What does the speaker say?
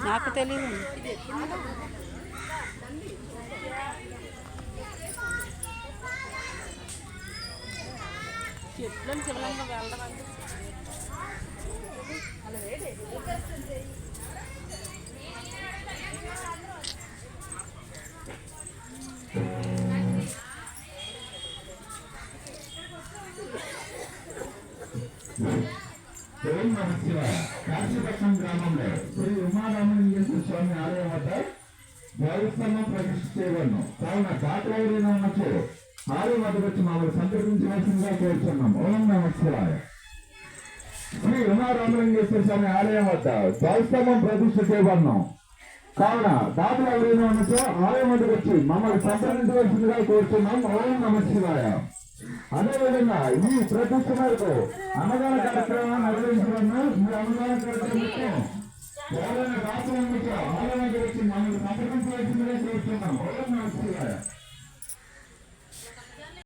నాకు తెలియదు. చెట్లను శివలంగా వెళ్ళడం అంటే కాశీపట్నం గ్రామంలో శ్రీ ఉమారామలింగేశ్వర స్వామి ఆలయం వద్ద దేవస్థానం ప్రతిష్ఠ చేయబడను. కావున దాతలైన ఉన్నచో ఆలయం వద్దకు వచ్చి మమ్మల్ని సంప్రదించవలసిందిగా కోరుతున్నాం. ఓం నమః శివాయ. శ్రీ ఉమారామలింగేశ్వర స్వామి ఆలయం వద్ద దేవస్థానం ప్రతిష్ఠ చేయబడను. కావున దాతలు ఎవరైనా ఉన్నచో ఆలయం వద్దకు వచ్చి మమ్మల్ని సంప్రదించవలసిందిగా కోరుతున్నాం. ఓం నమః శివాయ. అదేవిధంగా ఈ ప్రతిష్ఠ మేరకు అన్నదాన కార్యక్రమాన్ని నిర్వహించడం. ఈ అన్నదాన కార్యక్రమం ఎవరైనా దాతలు ఉన్నచో ఆలయం వద్దకు వచ్చి మమ్మల్ని సంప్రదించవలసిందిగా కోరుతున్నాం. ఓం నమః శివాయ.